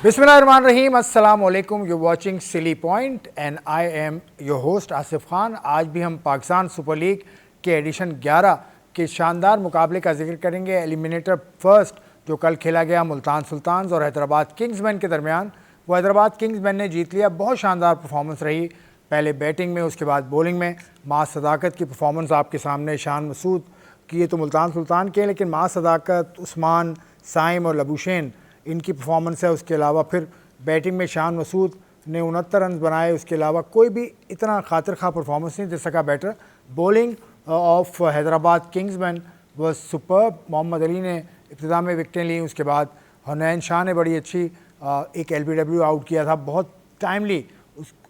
बिस्मिल्लाहिर्रहमानिर्रहीम, अस्सलाम वालेकुम। You watching silly point and I am your host Asif Khan. आज भी हम पाकिस्तान सुपर लीग के एडिशन 11 के शानदार मुकाबले का जिक्र करेंगे। एलिमिनेटर फर्स्ट जो कल खेला गया मुल्तान सुल्तान्स और हैदराबाद किंग्समैन के दरमियान, वो हैदराबाद किंग्समैन ने जीत लिया। बहुत शानदार परफॉर्मेंस रही, पहले बैटिंग में, उसके बाद बॉलिंग में। माँ सदाकत की परफॉर्मेंस आपके सामने, शान मसूद की ये तो मुल्तान सुल्तान के, लेकिन माँ सदाकत, उस्मान, साइम और लबुशेन इनकी परफॉर्मेंस है। उसके अलावा फिर बैटिंग में शान मसूद ने 69 रन बनाए। उसके अलावा कोई भी इतना खातिर खा परफॉर्मेंस नहीं दे सका batter. Bowling of Hyderabad Kingsmen was superb. Mohammad Ali ने इब्तिदा में विकटें ली, उसके बाद हुनैन शाह ने बड़ी अच्छी एक LBW आउट किया था बहुत टाइमली।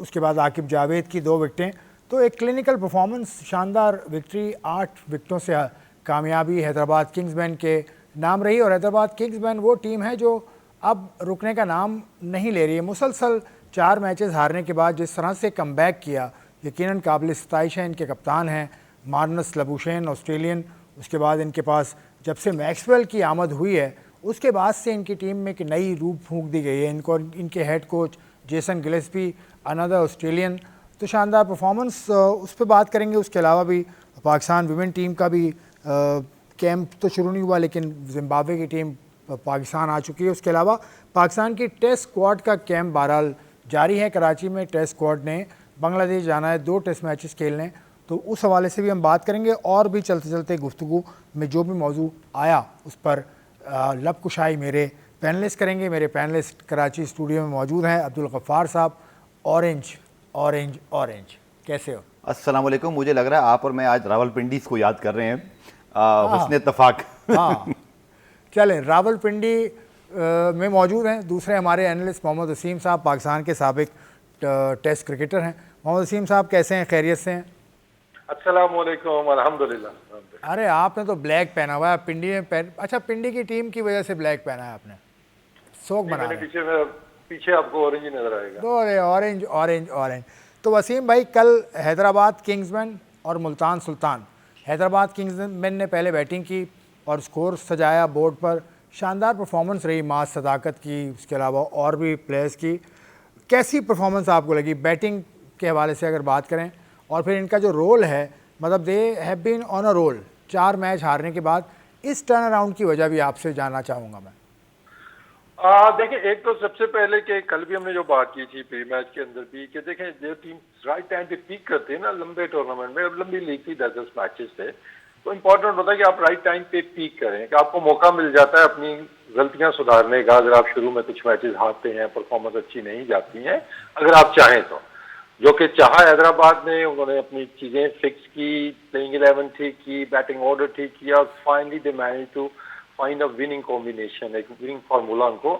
उसके बाद आकिब जावेद की 2 विकटें। तो एक क्लिनिकल परफॉर्मेंस, शानदार विक्ट्री, 8 विकटों से कामयाबी हैदराबाद किंग्समैन के नाम रही। और हैदराबाद किंग्समैन वो टीम है जो अब रुकने का नाम नहीं ले रही है। मुसलसल 4 मैचेस हारने के बाद जिस तरह से कमबैक किया, यकीनन काबिल सताइश है। इनके कप्तान हैं मार्नस लबुशेन, ऑस्ट्रेलियन। उसके बाद इनके पास जब से मैक्सवेल की आमद हुई है, उसके बाद से इनकी टीम में एक नई रूप फूंक दी गई है। इनको इनके head coach Jason Gillespie, another Australian. तो शानदार परफॉर्मेंस, उस पर बात करेंगे। उसके अलावा भी पाकिस्तान विमेन टीम का भी कैंप तो शुरू नहीं हुआ, लेकिन जिम्बाब्वे की टीम पाकिस्तान आ चुकी है। उसके अलावा पाकिस्तान की टेस्ट स्क्वाड का कैंप बहरहाल जारी है। कराची में टेस्ट स्क्वाड ने बांग्लादेश जाना है 2 टेस्ट मैचेस खेलने, तो उस हवाले से भी हम बात करेंगे। और भी चलते चलते गुफ्तगू में जो भी मौजू आया उस पर लब कुशाई मेरे पैनलिस्ट करेंगे। मेरे पैनलिस्ट कराची स्टूडियो में मौजूद हैं। अब्दुल गफ्फार साहब, ऑरेंज ऑरेंज ऑरेंज, कैसे हो? अस्सलाम वालेकुम। मुझे लग रहा है आप और मैं आज रावलपिंडी को याद कर रहे हैं, हुस्न इत्तफाक। हाँ, चलें, रावलपिंडी में मौजूद हैं दूसरे हमारे एनालिस्ट मोहम्मद वसीम साहब, पाकिस्तान के साबिक टेस्ट क्रिकेटर हैं। मोहम्मद वसीम साहब कैसे हैं, खैरियत से हैं? अस्सलाम वालेकुम, अल्हम्दुलिल्लाह। अरे आपने तो ब्लैक पहना हुआ है, पिंडी में अच्छा, पिंडी की टीम की वजह से ब्लैक पहना है आपने, शौक बना रहे हैं। पीछे आपको ऑरेंज ही नजर आएगा। तो अरे ऑरेंज ऑरेंज ऑरेंज। तो वसीम भाई, कल हैदराबाद किंग्समैन और मुल्तान सुल्तान, हैदराबाद किंग्समैन ने पहले बैटिंग की और स्कोर सजाया बोर्ड पर। शानदार परफॉर्मेंस रही माँ सदाकत की, उसके अलावा और भी प्लेयर्स की। कैसी परफॉर्मेंस आपको लगी बैटिंग के हवाले से अगर बात करें? और फिर इनका जो रोल है, मतलब they have been on a roll 4 match हारने के बाद। इस टर्न अराउंड की वजह भी आपसे जानना चाहूँगा मैं। देखिए, एक तो सबसे पहले कि कल भी हमने जो बात की थी प्री मैच के अंदर भी, कि देखें जो टीम राइट टाइम पे पीक करती है ना लंबे टूर्नामेंट में, अब लंबी लीग थी 10-10 मैचेस थे, तो इम्पोर्टेंट होता है कि आप राइट टाइम पे पीक करें, कि आपको मौका मिल जाता है अपनी गलतियां सुधारने का। अगर आप शुरू में कुछ मैचेस हारते हैं, परफॉर्मेंस अच्छी नहीं जाती है, अगर आप चाहें तो, जो कि चाहा हैदराबाद ने, उन्होंने अपनी चीजें फिक्स की, प्लेइंग 11 ठीक की, बैटिंग ऑर्डर ठीक किया, finally they manage to find a winning combination, एक विनिंग फार्मूला उनको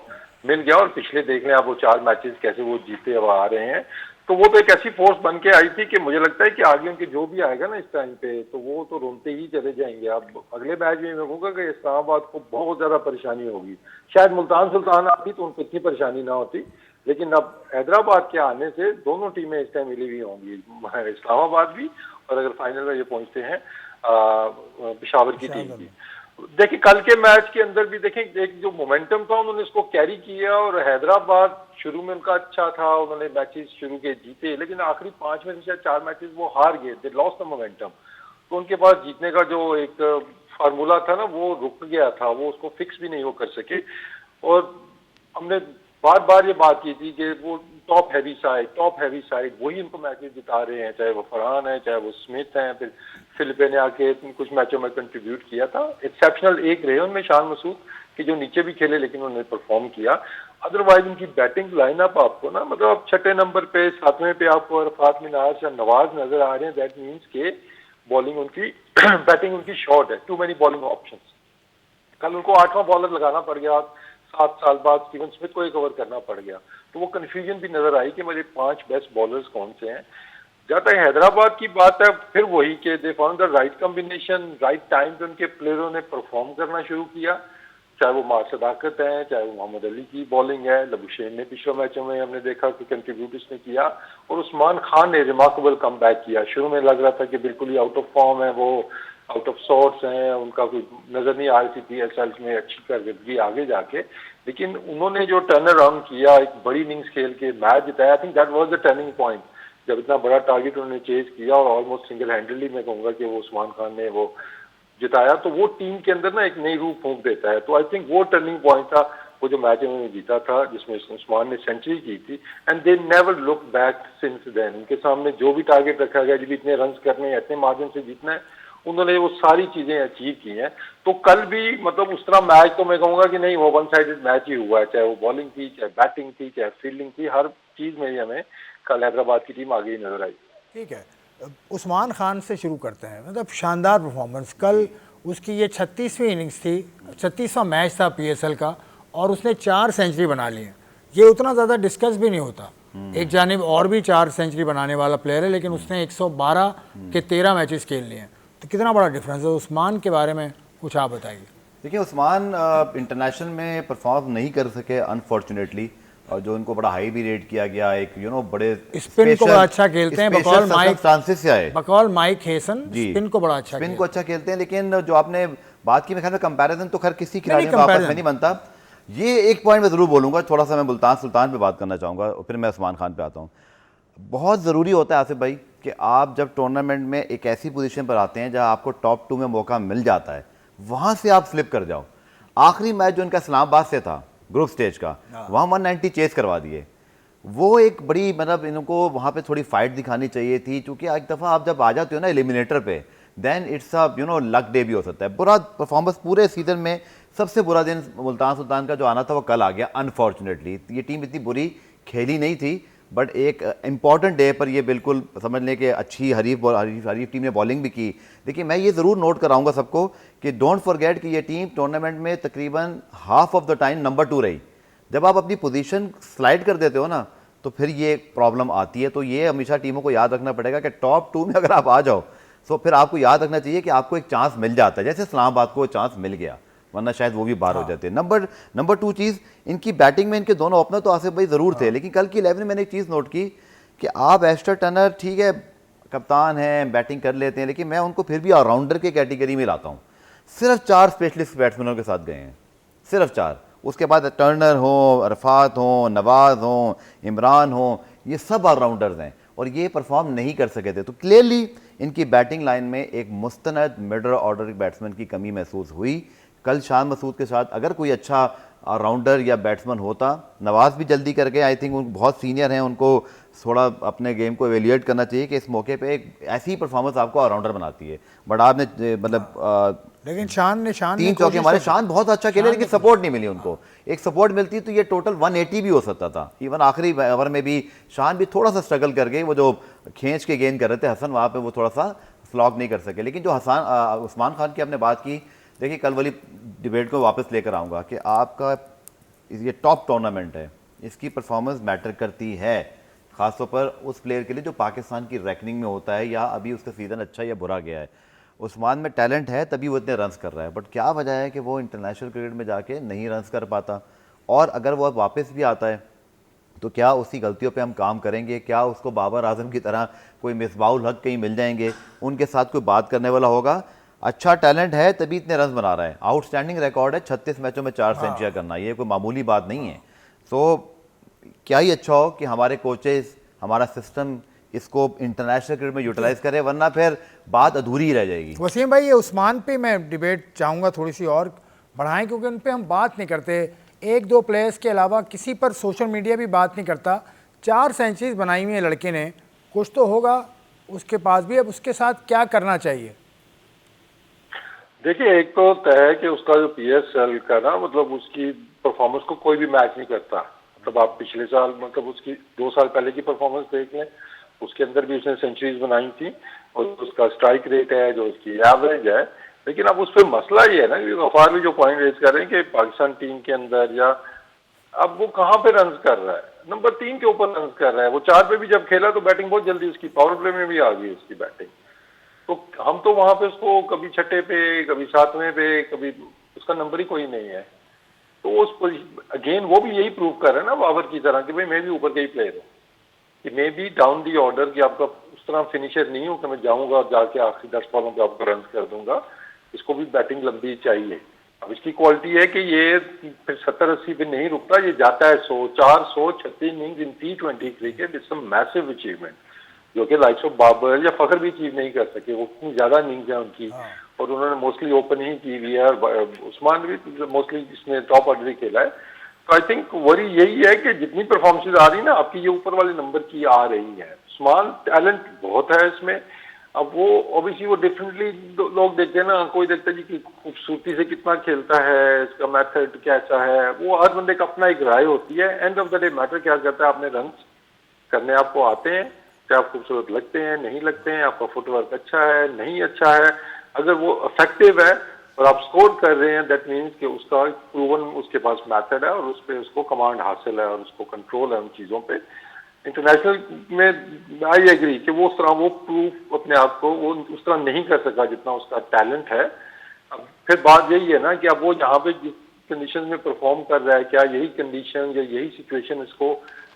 मिल गया। और पिछले देख लें आप वो 4 मैचेस कैसे वो जीते अब आ रहे हैं। तो वो तो एक ऐसी फोर्स बन के आई थी कि मुझे लगता है कि आगे उनके जो भी आएगा ना इस टाइम पे, तो वो तो रोते ही चले जाएंगे। अब अगले मैच में मैं कहूँगा कि इस्लामाबाद को बहुत ज्यादा परेशानी होगी। शायद मुल्तान सुल्तान आती तो उनको इतनी परेशानी ना होती, लेकिन अब हैदराबाद के आने से दोनों टीमें इस टाइम मिली हुई होंगी, इस्लामाबाद भी, और अगर फाइनल में ये पहुंचते हैं पेशावर की टीम भी। देखिए, कल के मैच के अंदर भी देखें, एक जो मोमेंटम था उन्होंने इसको कैरी किया। और हैदराबाद शुरू में उनका अच्छा था, उन्होंने मैचेस शुरू के जीते, लेकिन आखिरी 5 में से शायद 4 मैचेस वो हार गए, दे लॉस्ट द मोमेंटम। तो उनके पास जीतने का जो एक फार्मूला था ना, वो रुक गया था, वो उसको फिक्स भी नहीं वो कर सके। और हमने बार बार ये बात की थी कि वो टॉप हैवी साइड वही उनको मैचेस जिता रहे हैं, चाहे वो फरहान है, चाहे वो स्मिथ हैं, फिर फिलिपे ने आके कुछ मैचों में कंट्रीब्यूट किया था। एक्सेप्शनल एक रहे उनमें शान मसूद कि जो नीचे भी खेले लेकिन उन्होंने परफॉर्म किया। अदरवाइज उनकी बैटिंग लाइनअप आपको ना, मतलब आप 6ठे नंबर पे 7वें पे आपको अरफात मिनार या नवाज नजर आ रहे हैं। दैट मीन्स के बॉलिंग उनकी बैटिंग उनकी शॉर्ट है, टू मेनी बॉलिंग ऑप्शंस। कल उनको 8वां बॉलर लगाना पड़ गया, 7 साल बाद स्टीवन स्मिथ को ही कवर करना पड़ गया। तो वो कंफ्यूजन भी नजर आई कि मेरे 5 बेस्ट बॉलर्स कौन से हैं। जहाँ तक हैदराबाद की बात है, फिर वही कि they found the right combination, right time पे उनके प्लेयरों ने परफॉर्म करना शुरू किया। चाहे वो मार सदाकत है, चाहे वो मोहम्मद अली की बॉलिंग है, लबुशेन ने पिछले मैचों में हमने देखा कि कंट्रीब्यूट उसने किया, और उस्मान खान ने रिमार्केबल कम बैक किया। शुरू में लग रहा था कि बिल्कुल ही आउट ऑफ फॉर्म है वो, आउट ऑफ सॉर्ट्स हैं, उनका कोई नजर नहीं आ रही थी पीएसएल में अच्छी कारकर्दगी आगे जाके, लेकिन उन्होंने जो टर्न अराउंड किया, एक बड़ी इनिंग्स खेल के मैच जिताया, I think that was the turning point. जब इतना बड़ा टारगेट उन्होंने चेज किया और ऑलमोस्ट सिंगल हैंडली मैं कहूंगा कि वो उस्मान खान ने वो जिताया, तो वो टीम के अंदर ना एक नई रूह फूंक देता है। तो आई थिंक वो टर्निंग पॉइंट था, वो जो मैच उन्होंने जीता था जिसमें उस्मान ने सेंचुरी की थी, and they never look back since then. उनके सामने जो भी टारगेट रखा गया, जब इतने रन करने हैं, इतने मार्जिन से जीतना है, उन्होंने वो सारी चीजें अचीव की हैं। तो कल भी मतलब उस तरह मैच तो मैं कहूंगा कि नहीं, वो वन साइडेड मैच ही हुआ है, चाहे वो बॉलिंग थी, चाहे बैटिंग थी, चाहे फील्डिंग थी, हर चीज में ही हमें कल हैदराबाद की टीम आगे ही नजर आई। ठीक है, उस्मान खान से शुरू करते हैं। मतलब शानदार परफॉर्मेंस कल उसकी, ये 36वीं इनिंग्स थी, 36वां मैच था पीएसएल का, और उसने 4 सेंचुरी बना ली है। ये उतना ज़्यादा डिस्कस भी नहीं होता। एक जानिब और भी 4 सेंचुरी बनाने वाला प्लेयर है, लेकिन उसने 112 के 13 मैचेस खेल लिए हैं। तो कितना बड़ा डिफरेंस है। उस्मान के बारे में कुछ आप बताइए। देखिए, उस्मान इंटरनेशनल में परफॉर्म नहीं कर सके अनफॉर्चुनेटली, और जो उनको बड़ा हाई भी रेट किया गया, एक बड़े स्पिन को बड़ा अच्छा खेलते हैं, बकौल माइक फ्रांसिस आए, बकौल माइक हेसन स्पिन को बड़ा अच्छा स्पिन को अच्छा खेलते हैं। लेकिन जो आपने बात की, मैं ख्याल में कंपैरिजन तो खैर किसी खिलाड़ी में आपस में नहीं बनता। ये एक पॉइंट मैं जरूर बोलूंगा, थोड़ा सा मैं मुल्तान सुल्तान पे बात करना चाहूंगा और फिर मैं उस्मान खान पे आता हूँ। बहुत ज़रूरी होता है आसिफ भाई कि आप जब टूर्नामेंट में एक ऐसी पोजीशन पर आते हैं जहां आपको टॉप 2 में मौका मिल जाता है, वहां से आप स्लिप कर जाओ। आखिरी मैच जो इनका इस्लामाबाद से था ग्रुप स्टेज का, वहां 190 चेस करवा दिए। वो एक बड़ी, मतलब इनको वहां पे थोड़ी फाइट दिखानी चाहिए थी, क्योंकि एक दफ़ा आप जब आ जाते हो ना एलिमिनेटर पे, then it's a luck day भी हो सकता है। बुरा परफॉर्मेंस पूरे सीजन में सबसे बुरा दिन मुल्तान सुल्तान का जो आना था वो कल आ गया अनफॉर्चुनेटली। ये टीम इतनी बुरी खेली नहीं थी, बट एक इंपॉर्टेंट डे पर ये बिल्कुल समझ लें कि अच्छी हरीफ टीम ने बॉलिंग भी की। देखिए, मैं ये ज़रूर नोट कराऊंगा सबको कि डोंट फॉरगेट कि ये टीम टूर्नामेंट में तकरीबन half of the time number 2 रही। जब आप अपनी पोजीशन स्लाइड कर देते हो ना, तो फिर ये प्रॉब्लम आती है। तो ये हमेशा टीमों को याद रखना पड़ेगा कि टॉप 2 में अगर आप आ जाओ, तो फिर आपको याद रखना चाहिए कि आपको एक चांस मिल जाता है, जैसे इस्लामाबाद को चांस मिल गया, वरना शायद वो भी बाहर हो जाते हैं। नंबर 2 चीज़, इनकी बैटिंग में इनके दोनों ओपनर तो आसिफ भाई ज़रूर थे, लेकिन कल की 11 में मैंने एक चीज़ नोट की कि आप एस्टर टनर ठीक है कप्तान हैं, बैटिंग कर लेते हैं, लेकिन मैं उनको फिर भी ऑलराउंडर के कैटेगरी में लाता हूँ। सिर्फ 4 स्पेशलिस्ट बैट्समैनों के साथ गए हैं, सिर्फ 4। उसके बाद टर्नर हो, अरफात हो, नवाज हो, इमरान हो, ये सब ऑलराउंडर्स हैं और ये परफॉर्म नहीं कर सके थे। तो क्लियरली इनकी बैटिंग लाइन में एक मुस्तनद मिडल ऑर्डर बैट्समैन की कमी महसूस हुई। कल शान मसूद के साथ अगर कोई अच्छा ऑलराउंडर या बैट्समैन होता, नवाज भी जल्दी कर गए, आई थिंक उन बहुत सीनियर हैं, उनको थोड़ा अपने गेम को एवेल्यूएट करना चाहिए कि इस मौके पे एक ऐसी परफॉर्मेंस आपको ऑलराउंडर बनाती है। बट आपने मतलब लेकिन शान 3 चौके हमारे शान बहुत अच्छा खेले, लेकिन सपोर्ट नहीं मिली उनको। एक सपोर्ट मिलती तो ये टोटल 180 भी हो सकता था। इवन आखिरी ओवर में भी शान भी थोड़ा सा स्ट्रगल कर गए, वो जो खींच के गेंद कर रहे थे हसन, वहाँ पे वो थोड़ा सा फ्लॉग नहीं कर सके। लेकिन जो उस्मान खान की आपने बात की, देखिए कल वाली डिबेट को वापस लेकर आऊँगा कि आपका ये टॉप टूर्नामेंट है, इसकी परफॉर्मेंस मैटर करती है, ख़ासतौर पर उस प्लेयर के लिए जो पाकिस्तान की रैंकिंग में होता है या अभी उसका सीज़न अच्छा या बुरा गया है। उस्मान में टैलेंट है तभी वो इतने रन्स कर रहा है, बट क्या वजह है कि वो इंटरनेशनल क्रिकेट में जाके नहीं रन्स कर पाता। और अगर वो वापस भी आता है तो क्या उसी गलतियों पे हम काम करेंगे? क्या उसको बाबर आजम की तरह कोई मिसबाउल हक कहीं मिल जाएंगे, उनके साथ कोई बात करने वाला होगा? अच्छा टैलेंट है तभी इतने रन बना रहा है। आउटस्टैंडिंग रिकॉर्ड है 36 मैचों में 4 सेंचुरियाँ करना, ये कोई मामूली बात नहीं है। सो क्या ही अच्छा हो कि हमारे कोचेस, हमारा सिस्टम इसको इंटरनेशनल क्रिकेट में यूटिलाइज करे, वरना फिर बात अधूरी ही रह जाएगी। वसीम भाई, ये उस्मान पे मैं डिबेट चाहूँगा थोड़ी सी और बढ़ाएं, क्योंकि उन पे हम बात नहीं करते। 1-2 प्लेयर्स के अलावा किसी पर सोशल मीडिया भी बात नहीं करता। 4 सेंचुरीज बनाई हुई है लड़के ने, कुछ तो होगा उसके पास भी। अब उसके साथ क्या करना चाहिए? देखिए, एक तो तय है कि उसका जो पीएसएल का ना, मतलब उसकी परफॉर्मेंस को कोई भी मैच नहीं करता। मतलब आप पिछले साल, मतलब उसकी 2 साल पहले की परफॉर्मेंस देख लें, उसके अंदर भी उसने सेंचुरीज बनाई थी और उसका स्ट्राइक रेट है जो उसकी एवरेज है। लेकिन अब उस पर मसला ये है ना कि गफार भी जो पॉइंट रेज कर रहे हैं कि पाकिस्तान टीम के अंदर या अब वो कहाँ पे रन कर रहा है, नंबर 3 के ऊपर रन कर रहा है। वो 4 पे भी जब खेला तो बैटिंग बहुत जल्दी उसकी, पावर प्ले में भी आ गई उसकी बैटिंग। तो हम तो वहां पे उसको कभी 6ठे पे, कभी 7वें पे, कभी उसका नंबर ही कोई नहीं है। तो उस अगेन वो भी यही प्रूव कर रहा है ना बाबर की तरह कि भाई मैं भी ऊपर का ही प्लेयर हूँ, कि मैं भी डाउन दी ऑर्डर की आपका उस तरह फिनिशर नहीं हूँ कि मैं जाऊंगा और जाके आखिरी 10 बॉलों पे आपको रन कर दूंगा। इसको भी बैटिंग लंबी चाहिए। अब इसकी क्वालिटी है कि ये फिर 70-80 पे नहीं रुकता, ये जाता है 100, 436 innings in T20 cricket. It's a massive achievement जो कि लाइक्स ऑफ बाबर या फखर भी अचीव नहीं कर सके। वो इतनी ज्यादा इनिंग्स है उनकी, और उन्होंने मोस्टली ओपन ही की हुई है, और उस्मान भी मोस्टली इसने टॉप ऑर्डर ही खेला है। तो आई थिंक वरी यही है कि जितनी परफॉर्मेंस आ रही है ना आपकी, ये ऊपर वाले नंबर की आ रही है। उस्मान टैलेंट बहुत है इसमें। अब वो ऑब्वियसली वो डिफरेंटली लोग देखते हैं ना, कोई देखता है जी कि खूबसूरती से कितना खेलता है, इसका मेथड कैसा है, वो हर बंदे का अपना एक राय होती है। End of the day matter क्या करता है, आपने रन करने आपको आते हैं, क्या आप खूबसूरत लगते हैं नहीं लगते हैं, आपका फुटवर्क अच्छा है नहीं अच्छा है, अगर वो इफेक्टिव है और आप स्कोर कर रहे हैं, दैट मीन्स कि उसका प्रूवन उसके पास मेथड है और उस पर उसको कमांड हासिल है और उसको कंट्रोल है उन चीज़ों पे। इंटरनेशनल में आई एग्री कि वो उस तरह वो प्रूफ अपने आप को वो उस तरह नहीं कर सका जितना उसका टैलेंट है। अब फिर बात यही है ना कि अब वो यहाँ पे जिस कंडीशन में परफॉर्म कर रहा है, क्या यही कंडीशन या यही सिचुएशन इसको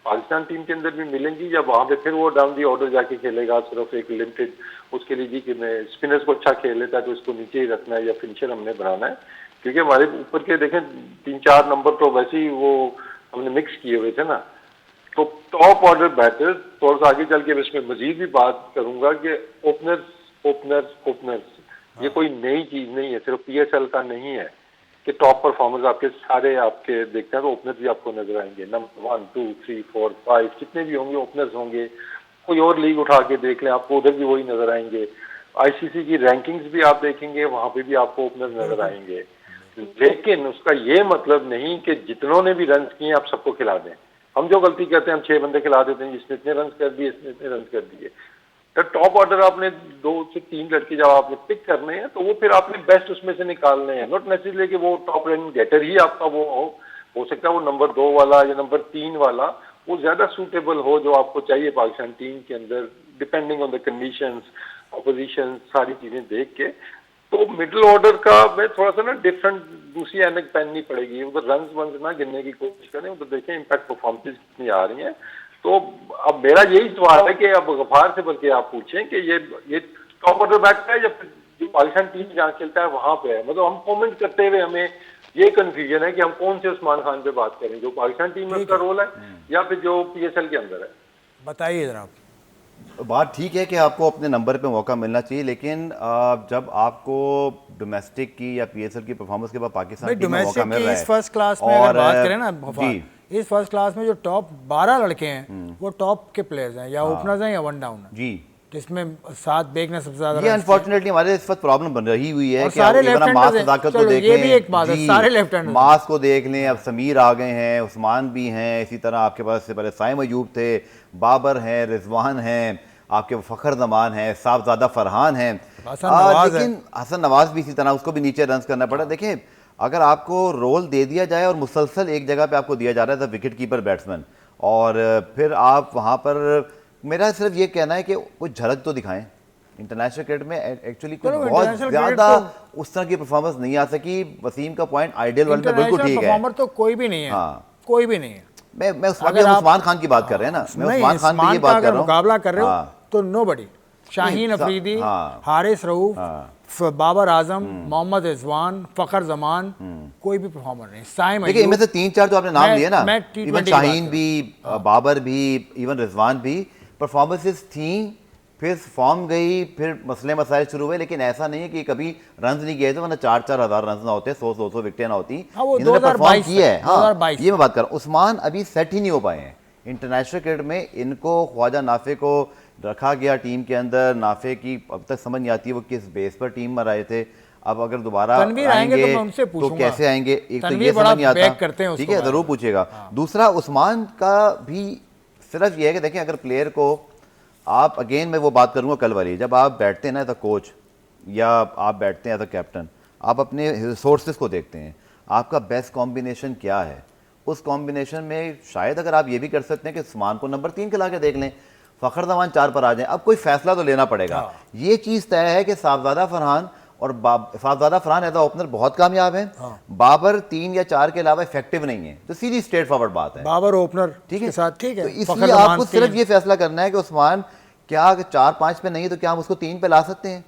पाकिस्तान टीम के अंदर भी मिलेंगी, या वहाँ पे फिर वो डाउन दी ऑर्डर जाके खेलेगा सिर्फ एक लिमिटेड उसके लिए जी कि मैं स्पिनर्स को अच्छा खेल लेता है तो इसको नीचे ही रखना है या फिनिशर हमने बनाना है। क्योंकि हमारे ऊपर के देखें 3-4 नंबर तो वैसे ही वो हमने मिक्स किए हुए थे ना। तो टॉप ऑर्डर बैटर थोड़ा सा आगे चल के इसमें मजीद भी बात करूंगा कि ओपनर्स ये कोई नई चीज नहीं है, सिर्फ PSL का नहीं है कि टॉप परफॉर्मर्स आपके सारे आपके देखते हैं तो ओपनर्स भी आपको नजर आएंगे। नंबर 1, 2, 3, 4, 5 जितने भी होंगे ओपनर्स होंगे। कोई और लीग उठा के देख लें, आपको उधर भी वही नजर आएंगे। ICC की रैंकिंग्स भी आप देखेंगे, वहां पे भी आपको ओपनर्स नजर आएंगे। लेकिन उसका ये मतलब नहीं कि जितनों ने भी रन किए आप सबको खिला दें। हम जो गलती करते हैं, हम 6 बंदे खिला देते हैं, जिसने इतने रन कर दिए इसने इतने रन कर दिए। तो टॉप ऑर्डर आपने 2 से 3 लड़के जब आपने पिक करने हैं तो वो फिर आपने बेस्ट उसमें से निकालने हैं। नॉट नेसेसरी कि वो टॉप रन गेटर ही आपका वो हो सकता है वो नंबर 2 वाला या नंबर 3 वाला वो ज्यादा सूटेबल हो जो आपको चाहिए पाकिस्तान टीम के अंदर, depending on the conditions, opposition, सारी चीजें देख के। तो मिडिल ऑर्डर का मैं थोड़ा सा ना डिफरेंट दूसरी एनक पहननी पड़ेगी। उधर रन वन ना गिनने की कोशिश करें, उधर देखें इम्पैक्ट परफॉर्मेंस कितनी आ रही है। तो अब मेरा यही सवाल है कि अब गफार से बल्कि आप पूछें कि ये टॉप ऑर्डर बैटर है या फिर जो पाकिस्तान टीम जहाँ खेलता है वहां पे है। मतलब हम कमेंट करते हुए हमें ये कंफ्यूजन है कि हम कौन से उस्मान खान पे बात करें, जो पाकिस्तान टीम में उसका रोल है या फिर जो PSL के अंदर है। बताइए जनाब। बात ठीक है कि आपको अपने नंबर पे मौका मिलना चाहिए, लेकिन जब आपको डोमेस्टिक की या PSL की परफॉर्मेंस के बाद पाकिस्तान टीम में मौका मिल रहा है, इस फर्स्ट क्लास में अगर बात करें ना, इस फर्स्ट क्लास में जो टॉप 12 लड़के हैं वो टॉप के प्लेयर्स हैं, या ओपनर्स हैं या वन डाउन है जी, जिसमें 7 बेग ने सबसे ज्यादा। ये अनफॉर्चुनेटली हमारे इस वक्त प्रॉब्लम बन रही हुई है कि सारे लेफ्ट मास ताकत को देख लें, ये भी एक बात है, सारे लेफ्ट हैंडर मास को देख लें। अब समीर आ गए हैं, उस्मान भी हैं, इसी तरह आपके पास से पहले साइम अयूब थे, बाबर हैं, रिजवान हैं, आपके फखर जमान है, साहबजादा फरहान है, लेकिन हसन नवाज भी इसी तरह, उसको भी नीचे रन करना पड़ा। देखिए अगर आपको रोल दे दिया जाए और मुसलसल एक जगह पे आपको दिया जा रहा है विकेट कीपर बैट्समैन, और फिर आप वहाँ पर, मेरा सिर्फ ये कहना है कि कुछ झलक तो दिखाएं। इंटरनेशनल क्रिकेट में एक्चुअली कुछ बहुत ज्यादा उस तरह की परफॉर्मेंस नहीं आ सकी। वसीम का पॉइंट आइडियल वर्ल्ड में बिल्कुल ठीक है, तो कोई भी नहीं है, कोई भी नहीं है। मैं उस्मान खान की बात कर रहे हैं ना, मैं उस्मान खान की बात कर रहा हूं। मुकाबला कर रहे हो तो नोबडी, शाहीन अफरीदी, हारिस रऊफ, बाबर आजम, मोहम्मद रिजवान, फखर जमान, कोई भी परफॉर्मर नहीं। साइम देखिए इनमें से 3-4 जो आपने नाम लिए ना, इवन शाहीन भी, बाबर भी, इवन रिजवान भी, परफॉर्मेंसेस थी, फिर फॉर्म गई, फिर मसले मसाइल शुरू हुए, लेकिन ऐसा नहीं है कि कभी रन नहीं किए थे, वरना 4-4 हज़ार रन ना होते, 100-200 विकेटें ना होती। इन्होंने परफॉर्म किया है। हाँ, ये मैं बात कर रहा हूँ। उस्मान अभी सेट ही नहीं हो पाए हैं इंटरनेशनल क्रिकेट में। इनको ख्वाजा नाफे को रखा गया टीम के अंदर, नाफे की अब तक समझ नहीं आती वो किस बेस पर टीम में आए थे। अब अगर दोबारा आएंगे तो कैसे आएंगे, एक तो ये समझ नहीं आता, ठीक है जरूर पूछेगा। दूसरा उस्मान का भी सिर्फ ये है कि देखें अगर प्लेयर को आप, अगेन मैं वो बात करूंगा कल वाली, जब आप बैठते हैं ना एज अ कोच या आप बैठते हैं एज अ कैप्टन, आप अपने रिसोर्सेज को देखते हैं, आपका बेस्ट कॉम्बिनेशन क्या है। उस कॉम्बिनेशन में शायद अगर आप ये भी कर सकते हैं कि उस्मान को नंबर 3 खिला के देख लें, फखर जमान 4 पर आ जाए। अब कोई फैसला तो लेना पड़ेगा। ये चीज़ तय है कि साहबजादा फरहान और साहबजादा फरहान एज अ ओपनर बहुत कामयाब है, बाबर 3 या 4 के अलावा इफेक्टिव नहीं है, तो सीधी स्ट्रेट फॉरवर्ड बात है। बाबर ओपनर ठीक है, साथ ठीक है। तो इसलिए आपको सिर्फ ये फैसला करना है कि उस्मान क्या 4-5 पे नहीं है तो क्या हम उसको 3 पे ला सकते हैं?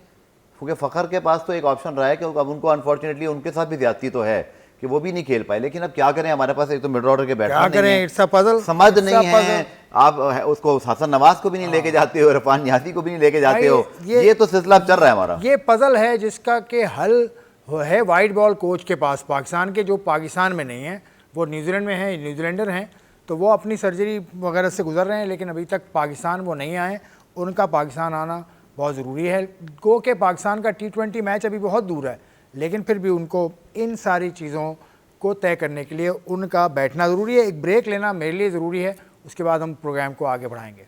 क्योंकि फ़खर के पास तो एक ऑप्शन रहा है कि अब उनको अनफॉर्चुनेटली उनके साथ भी ज्यादती तो है कि वो भी नहीं खेल पाए, लेकिन अब क्या करें, हमारे पास एक तो मिडल ऑर्डर के बैट्समैन नहीं है, इट्स अ पजल, समझ नहीं है, आप उसको हसन नवाज को भी नहीं लेके जाते हो, इरफान नियाज़ी को भी नहीं लेके जाते हो, ये तो सिलसिला चल रहा है हमारा। ये पजल है जिसका कि हल है वाइट बॉल कोच के पास, पाकिस्तान के, जो पाकिस्तान में नहीं है, वो न्यूजीलैंड में है, न्यूजीलैंडर हैं, तो वो अपनी सर्जरी वगैरह से गुजर रहे हैं, लेकिन अभी तक पाकिस्तान वो नहीं आए। उनका पाकिस्तान आना बहुत ज़रूरी है। गो के पाकिस्तान का T20 मैच अभी बहुत दूर है, लेकिन फिर भी उनको इन सारी चीज़ों को तय करने के लिए उनका बैठना ज़रूरी है। एक ब्रेक लेना मेरे लिए ज़रूरी है, उसके बाद हम प्रोग्राम को आगे बढ़ाएंगे।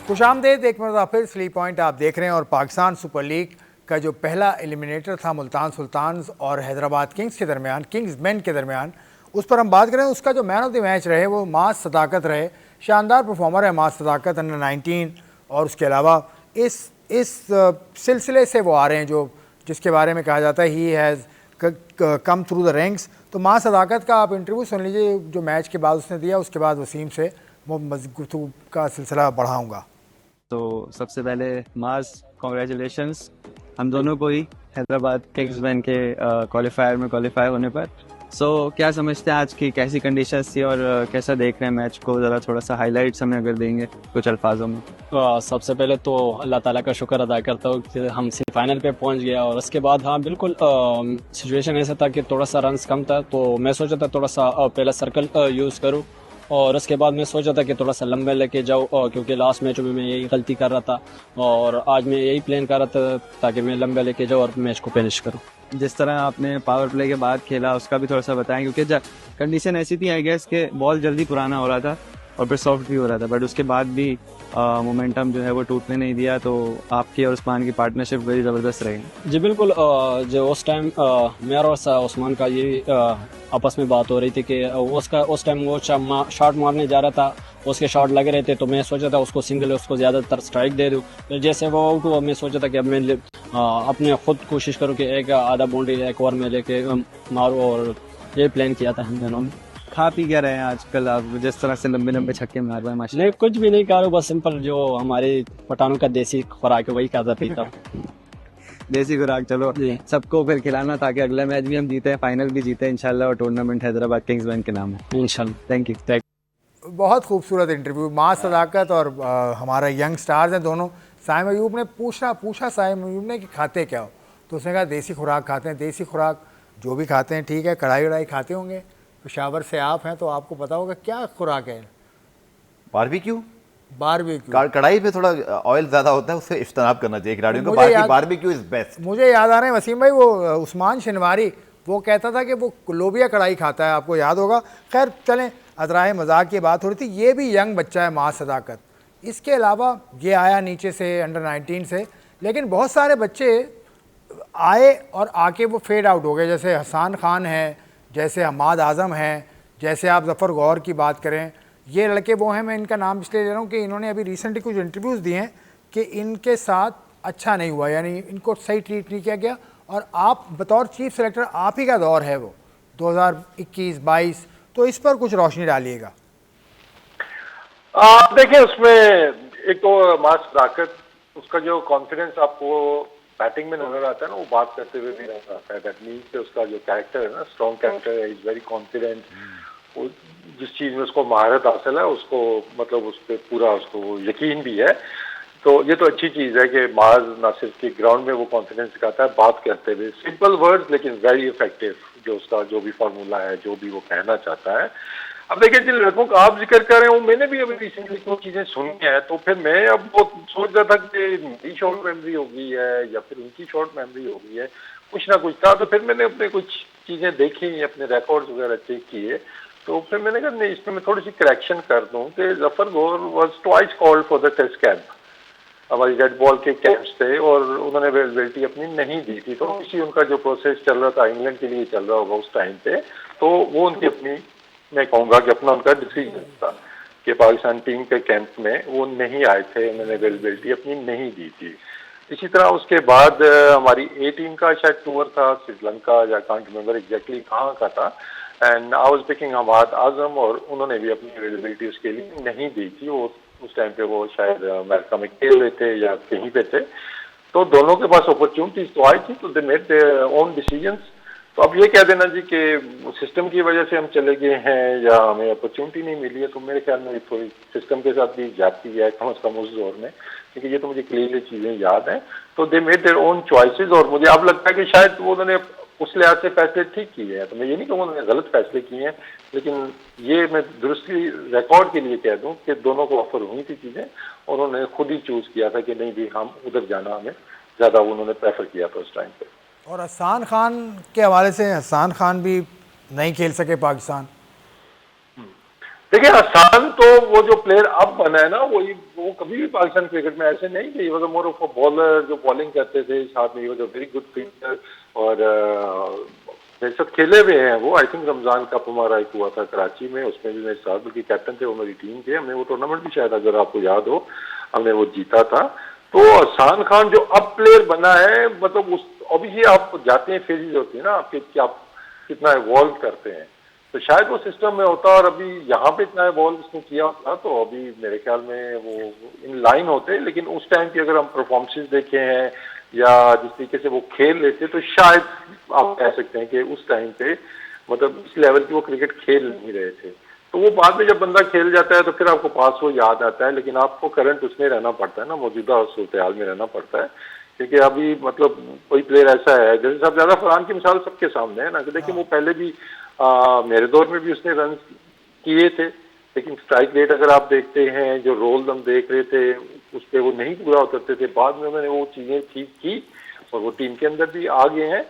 खुशामदेद, एक मरतबा फिर स्लीप पॉइंट आप देख रहे हैं, और पाकिस्तान सुपर लीग का जो पहला एलिमिनेटर था मुल्तान सुल्तान्स और हैदराबाद किंग्स के दरमियान, किंग्स मैन के दरमियान, उस पर हम बात करें। उसका जो मैन ऑफ द मैच रहे वो मास सदाकत रहे। शानदार परफॉर्मर है मास सदाकत, अंडर 19, और उसके अलावा इस सिलसिले से वो आ रहे हैं जो जिसके बारे में कहा जाता है he has come through the ranks. तो मास सदाकत का आप इंटरव्यू सुन लीजिए जो मैच के बाद उसने दिया, उसके बाद वसीम से वो गुफ्तगू का सिलसिला बढ़ाऊँगा। तो सबसे पहले मास कॉन्ग्रेचुलेशंस हम दोनों को ही हैदराबाद किंग्समैन के क्वालिफायर में क्वालिफाई होने पर। क्या समझते हैं आज की कैसी कंडीशंस थी और कैसा देख रहे हैं मैच को? ज़रा थोड़ा सा हाइलाइट्स हमें अगर देंगे कुछ अल्फाजों में। सबसे पहले तो अल्लाह ताला का शुक्र अदा करता हूँ कि हम सेमीफाइनल पे पहुंच गया, और उसके बाद हाँ बिल्कुल सिचुएशन ऐसा था कि थोड़ा सा रन्स कम था, तो मैं सोचा था थोड़ा सा पहला सर्कल यूज़ करूँ, और उसके बाद मैं सोचा था कि थोड़ा सा लंबे लेके जाऊँ, क्योंकि लास्ट मैच में मैं यही गलती कर रहा था, और आज मैं यही प्लान कर रहा था ताकि मैं लंबे लेके जाऊँ और मैच को फिनिश करूँ। जिस तरह आपने पावर प्ले के बाद खेला उसका भी थोड़ा सा बताएं, क्योंकि कंडीशन ऐसी थी आई गेस कि बॉल जल्दी पुराना हो रहा था और फिर सॉफ्ट भी हो रहा था, बट उसके बाद भी मोमेंटम जो है वो टूटने नहीं दिया। तो आपकी और उस्मान की पार्टनरशिप बड़ी ज़बरदस्त रही। जी बिल्कुल, जो उस टाइम मेरा और उस्मान का ये आपस में बात हो रही थी कि उस टाइम वो शॉट मारने जा रहा था, उसके शॉट लगे रहे थे, तो मैं सोचा था उसको सिंगल उसको ज़्यादातर स्ट्राइक दे दूँ। फिर जैसे वो आउट हुआ मैं सोचा था कि अब मैं अपने खुद कोशिश करूँ कि एक आधा बाउंड्री एक ओवर में लेके मारूँ, और ये प्लान किया था हम दोनों ने। खा पी क्या रहे हैं आजकल आप, जिस तरह से लंबे लंबे छक्के मार रहे हैं माशाल्लाह? नहीं, कुछ भी नहीं कर रहा, बस सिंपल जो हमारे पठानों का देसी खुराक है वही खाता पीता। देसी खुराक, चलो सबको फिर खिलाना ताकि अगला मैच भी हम जीते, फाइनल भी जीते इंशाल्लाह, और टूर्नामेंट हैदराबाद किंग्समैन के नाम है इंशाल्लाह। Thank you. बहुत खूबसूरत इंटरव्यू, माँ सदाकत और हमारा यंग स्टार्स हैं दोनों। साइम अयूब ने पूछा साइम अयूब ने कि खाते क्या हो, तो उसने कहा देसी खुराक खाते हैं। देसी खुराक जो भी खाते हैं ठीक है, कढ़ाई वढ़ाई खाते होंगे, पेशावर से आप हैं तो आपको पता होगा क्या खुराक है। बारबेक्यू कढ़ाई पे थोड़ा ऑयल ज़्यादा होता है, उससे इज्तनाब करना चाहिए खिलाड़ियों को। बाकी बारबेक्यू इज़ बेस्ट। मुझे याद आ रहे हैं वसीम भाई, वो उस्मान शनवारी वो कहता था कि वो लोबिया कढ़ाई खाता है, आपको याद होगा। खैर चलें, अजराए मजाक की बात हो रही थी। ये भी यंग बच्चा है माँ सदाकत। इसके अलावा ये आया नीचे से अंडर 19 से, लेकिन बहुत सारे बच्चे आए और आके वो फेड आउट हो गए, जैसे हसान खान है, जैसे हमाद आज़म है, जैसे आप ज़फ़र गौर की बात करें। ये लड़के वो हैं, मैं इनका नाम इसलिए ले रहा हूँ कि इन्होंने अभी रिसेंटली कुछ इंटरव्यूज़ दिए हैं कि इनके साथ अच्छा नहीं हुआ, यानी इनको सही ट्रीट नहीं किया गया। और आप बतौर चीफ सेलेक्टर, आप ही का दौर है वो 2021-22, तो इस पर कुछ रोशनी डालिएगा। आप देखिए, उसमें एक तो मास सदाकत, उसका जो कॉन्फिडेंस आपको बैटिंग में नजर आता है ना, वो बात करते हुए भी नजर आता है। दैट मीन्स उसका जो कैरेक्टर है ना, स्ट्रॉन्ग कैरेक्टर है, इज वेरी कॉन्फिडेंट। वो जिस चीज में उसको महारत हासिल है, उसको मतलब उस पर पूरा उसको यकीन भी है। तो ये तो अच्छी चीज है कि माज ना सिर्फ कि ग्राउंड में वो कॉन्फिडेंस दिखाता है बात करते हुए, सिंपल वर्ड्स लेकिन वेरी इफेक्टिव, जो उसका जो भी फार्मूला है, जो भी वो कहना चाहता है। अब देखिए जिन लड़कों का आप जिक्र कर रहे हो मैंने भी अभी रिसेंटली कुछ चीजें सुनी है, तो फिर मैं अब वो सोच रहा था कि मेरी शॉर्ट मेमोरी हो गई है या फिर उनकी शॉर्ट मेमोरी हो गई है, कुछ ना कुछ था। तो फिर मैंने अपने कुछ चीजें देखी, अपने रिकॉर्ड्स वगैरह चेक किए, तो फिर मैंने कहा नहीं इसमें मैं थोड़ी सी करेक्शन कर दूं कि Zafar Gaur was twice called for the test camp. हमारी रेड बॉल के कैंप्स थे और उन्होंने अवेलेबिलिटी अपनी नहीं दी थी, तो इसी उनका जो प्रोसेस चल रहा था इंग्लैंड के लिए चल रहा होगा उस टाइम पे, तो वो उनकी अपनी, मैं कहूँगा कि अपना उनका डिसीजन था कि पाकिस्तान टीम के कैंप में वो नहीं आए थे, उन्होंने अवेलेबिलिटी अपनी नहीं दी थी। इसी तरह उसके बाद हमारी ए टीम का शायद टूर था श्रीलंका, या कांट रिमेंबर एग्जैक्टली कहाँ का था, and I was picking Hamad Azam, और उन्होंने भी अपनी अवेलेबिलिटी उसके लिए नहीं दी थी। वो उस टाइम पे वो शायद अमेरिका में खेल रहे थे या कहीं पे थे, तो दोनों के पास अपॉर्चुनिटीज तो आई थी, तो they made their own decisions. तो अब ये कह देना जी कि सिस्टम की वजह से हम चले गए हैं या हमें अपॉर्चुनिटी नहीं मिली है, तो मेरे ख्याल में थोड़ी सिस्टम के साथ भी जाती है कम से कम उस दौर में, क्योंकि ये तो मुझे क्लियरली चीजें याद हैं। तो they made their own choices, और मुझे अब लगता है कि शायद वो उन्होंने उस लिहाज से फैसले ठीक किए हैं। तो मैं ये नहीं कहूँगा उन्होंने गलत फैसले किए हैं, लेकिन ये मैं दुरुस्ती रिकॉर्ड के लिए कह दूं कि दोनों को ऑफर हुई थी चीजें, और उन्होंने खुद ही चूज किया था कि नहीं भी हम उधर जाना हमें ज्यादा उन्होंने प्रेफर किया था उस टाइम पे। और हसान खान के हवाले से, हसान खान भी नहीं खेल सके पाकिस्तान। देखिए हसान तो वो जो प्लेयर अब बना है ना, वो कभी भी पाकिस्तान क्रिकेट में ऐसे नहीं थे, वो मोर ऑफ बॉलर जो बॉलिंग करते थे साथ में, वो वेरी गुड फील्डर, और मेरे साथ खेले हुए हैं वो। आई थिंक रमजान कप हमारा एक हुआ था कराची में, उसमें भी मेरे साथ, बल्कि कैप्टन थे वो मेरी टीम के, हमने वो टूर्नामेंट भी शायद अगर आपको याद हो हमने वो जीता था। तो हसान खान जो अब प्लेयर बना है, मतलब उस ऑब्वियसली आप जाते हैं फेजेस होती है ना आपके कि आप कितना इवॉल्व करते हैं, तो शायद वो सिस्टम में होता और अभी यहाँ पे इतना बॉल उसने किया होता तो अभी मेरे ख्याल में वो इन लाइन होते। लेकिन उस टाइम की अगर हम परफॉर्मेंसेस देखे हैं या जिस तरीके से वो खेल लेते, तो शायद आप कह सकते हैं कि उस टाइम पे मतलब इस लेवल की वो क्रिकेट खेल नहीं रहे थे। तो वो बाद में जब बंदा खेल जाता है तो फिर आपको पास वो याद आता है, लेकिन आपको करंट उसमें रहना पड़ता है ना, मौजूदा सूरत हाल में रहना पड़ता है। क्योंकि अभी मतलब कोई प्लेयर ऐसा है, जैसे साहब ज्यादा फरहान की मिसाल सबके सामने है ना, कि देखिए वो पहले भी मेरे दौर में भी उसने रन किए थे, लेकिन स्ट्राइक रेट अगर आप देखते हैं, जो रोल हम देख रहे थे उस पर वो नहीं पूरा उतरते थे। बाद में उन्होंने वो चीजें ठीक की और वो टीम के अंदर भी आ गए हैं।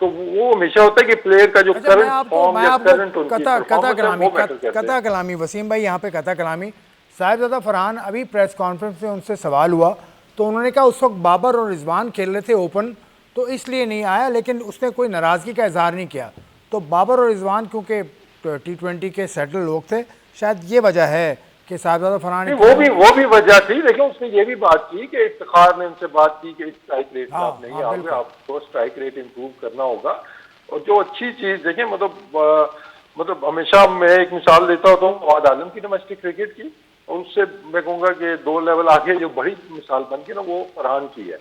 तो वो हमेशा होता है कि प्लेयर का जो करंट फॉर्म या करंट कता कलामी वसीम भाई, यहाँ पे कता कलामी साहिबजादा फरहान, अभी प्रेस कॉन्फ्रेंस में उनसे सवाल हुआ तो उन्होंने कहा उस वक्त बाबर और रिजवान खेल रहे थे ओपन, तो इसलिए नहीं आया, लेकिन उसने कोई नाराज़गी का इजहार नहीं किया। तो बाबर और रिजवान क्योंकि T20 के सेटल लोग थे, शायद ये वजह है कि साहिबजादा फरहान वो भी वजह थी। लेकिन उसने ये भी बात की कि इफ्तिखार ने उनसे बात की कि स्ट्राइक रेट से आप नहीं आओगे, आपको स्ट्राइक रेट इंप्रूव करना होगा। और जो अच्छी चीज देखें, मतलब हमेशा मैं एक मिसाल देता होता हूँ फवाद आलम की डोमेस्टिक क्रिकेट की, और उससे मैं कहूँगा कि 2 लेवल आगे जो बड़ी मिसाल बन के ना वो फरहान की है,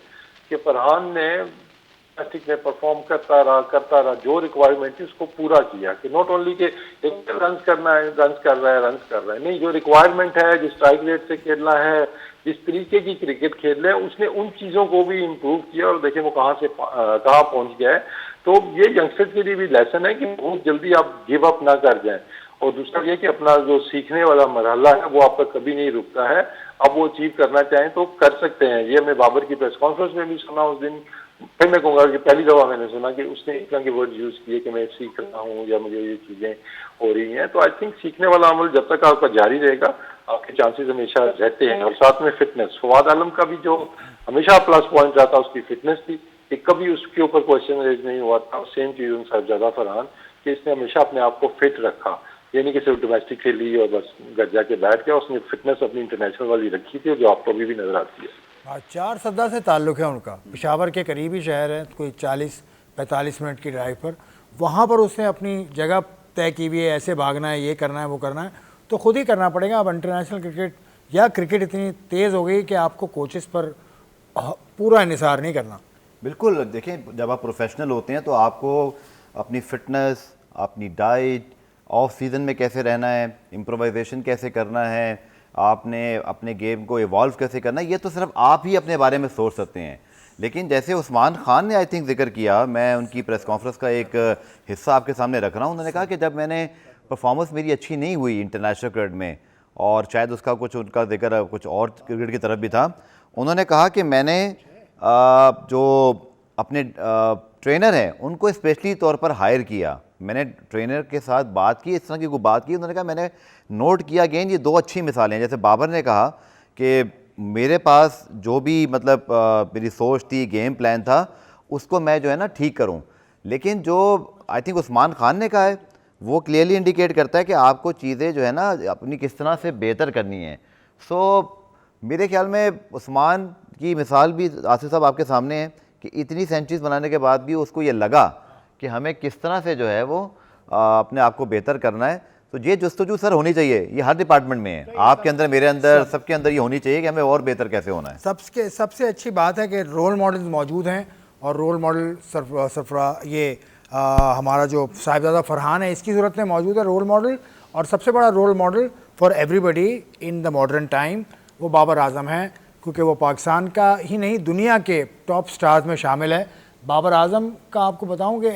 कि फरहान ने डोमेस्टिक में परफॉर्म करता रहा, जो रिक्वायरमेंट थी उसको पूरा किया, कि नॉट ओनली के एक रन करना है, रन कर रहा है, नहीं, जो रिक्वायरमेंट है, जो स्ट्राइक रेट से खेलना है, जिस तरीके की क्रिकेट खेल रहे हैं, उसने उन चीजों को भी इम्प्रूव किया और देखिए वो कहाँ पहुंच गया है। तो ये यंगस्टर्स के लिए भी लेसन है कि बहुत जल्दी आप गिव अप ना कर जाएं, और दूसरा ये कि अपना जो सीखने वाला मरहला है वो आपका कभी नहीं रुकता है। अब वो अचीव करना चाहें तो कर सकते हैं। ये मैं बाबर की प्रेस कॉन्फ्रेंस में भी सुना उस दिन, फिर मैं कहूँगा कि पहली दफा मैंने सुना कि उसने इस तरह के वर्ड यूज किए कि मैं सीख रहा हूँ या मुझे ये चीजें हो रही हैं। तो आई थिंक सीखने वाला अमल जब तक आपका जारी रहेगा, आपके चांसेस हमेशा रहते हैं। और साथ में फिटनेस, फवाद आलम का भी जो हमेशा प्लस पॉइंट रहा था उसकी फिटनेस थी, कि कभी उसके ऊपर क्वेश्चन रेज नहीं हुआ था। सेम चीज उन साहिबजादा फरहान कि इसने हमेशा अपने आप को फिट रखा, ये नहीं कि सिर्फ डोमेस्टिक खेली और बस घर जाके बैठ गया, उसने फिटनेस अपनी इंटरनेशनल वाली रखी थी, जो आपको अभी भी नजर आती है। 4 सदा से ताल्लुक़ है उनका, पेशावर के करीबी शहर है, कोई 40-45 मिनट की ड्राइव पर, वहाँ पर उसने अपनी जगह तय की हुई है, ऐसे भागना है, ये करना है, वो करना है, तो खुद ही करना पड़ेगा। अब इंटरनेशनल क्रिकेट या क्रिकेट इतनी तेज़ हो गई कि आपको कोचेस पर पूरा इन्हिसार नहीं करना। बिल्कुल, देखें जब आप प्रोफेशनल होते हैं तो आपको अपनी फिटनेस, अपनी डाइट, ऑफ सीज़न में कैसे रहना है, इम्प्रोवाइजेशन कैसे करना है, आपने अपने गेम को इवॉल्व कैसे करना है, ये तो सिर्फ आप ही अपने बारे में सोच सकते हैं। लेकिन जैसे उस्मान खान ने आई थिंक जिक्र किया, मैं उनकी प्रेस कॉन्फ्रेंस का एक हिस्सा आपके सामने रख रहा हूँ, उन्होंने कहा कि जब मैंने परफॉर्मेंस मेरी अच्छी नहीं हुई इंटरनेशनल क्रिकेट में, और शायद उसका कुछ उनका जिक्र कुछ और क्रिकेट की तरफ भी था। उन्होंने कहा कि मैंने जो अपने ट्रेनर हैं उनको स्पेशली तौर पर हायर किया, मैंने ट्रेनर के साथ बात की, इस तरह की कोई बात की। उन्होंने कहा मैंने नोट किया। अगेन ये दो अच्छी मिसालें हैं। जैसे बाबर ने कहा कि मेरे पास जो भी मतलब मेरी सोच थी, गेम प्लान था, उसको मैं जो है ना ठीक करूं। लेकिन जो आई थिंक उस्मान खान ने कहा है वो क्लियरली इंडिकेट करता है कि आपको चीज़ें जो है ना अपनी किस तरह से बेहतर करनी है। सो मेरे ख्याल में उस्मान की मिसाल भी आसिफ साहब आपके सामने है कि इतनी सेंचुरीज बनाने के बाद भी उसको ये लगा कि हमें किस तरह से जो है वो अपने आप को बेहतर करना है। तो ये जस्तजू सर होनी चाहिए, ये हर डिपार्टमेंट में है, आपके अंदर, मेरे अंदर, सबके अंदर ये होनी चाहिए कि हमें और बेहतर कैसे होना है। सबसे अच्छी बात है कि रोल मॉडल्स मौजूद हैं, और रोल मॉडल हमारा जो साहिबजादा फरहान है इसकी ज़रूरत में मौजूद है रोल मॉडल। और सबसे बड़ा role model for everybody in the modern time वो बाबर आजम हैं, क्योंकि वो पाकिस्तान का ही नहीं दुनिया के टॉप स्टार्स में शामिल है। बाबर आजम का आपको बताऊं कि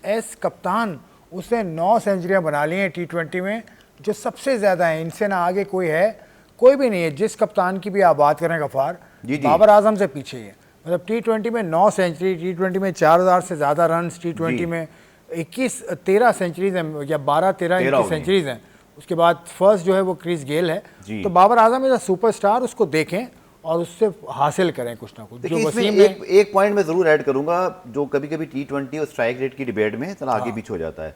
एस कप्तान, उसने 9 सेंचुरियां बना ली हैं T20 में, जो सबसे ज़्यादा है। इनसे ना आगे कोई है, कोई भी नहीं है। जिस कप्तान की भी आप बात करें गफ़ार, बाबर आजम से पीछे ही है। मतलब T20 में 9 सेंचुरी, T20 में 4000 से ज़्यादा रन, T20 में 13 सेंचुरीज हैं या 12-13 इनकी सेंचुरीज हैं। उसके बाद फर्स्ट जो है वो क्रिस गेल है। तो Babar Azam is a superstar, उसको देखें और उससे हासिल करें कुछ ना कुछ। जो इसमें एक पॉइंट मैं ज़रूर ऐड करूंगा, जो कभी कभी T20 और स्ट्राइक रेट की डिबेट में थोड़ा आगे पीछे हो जाता है।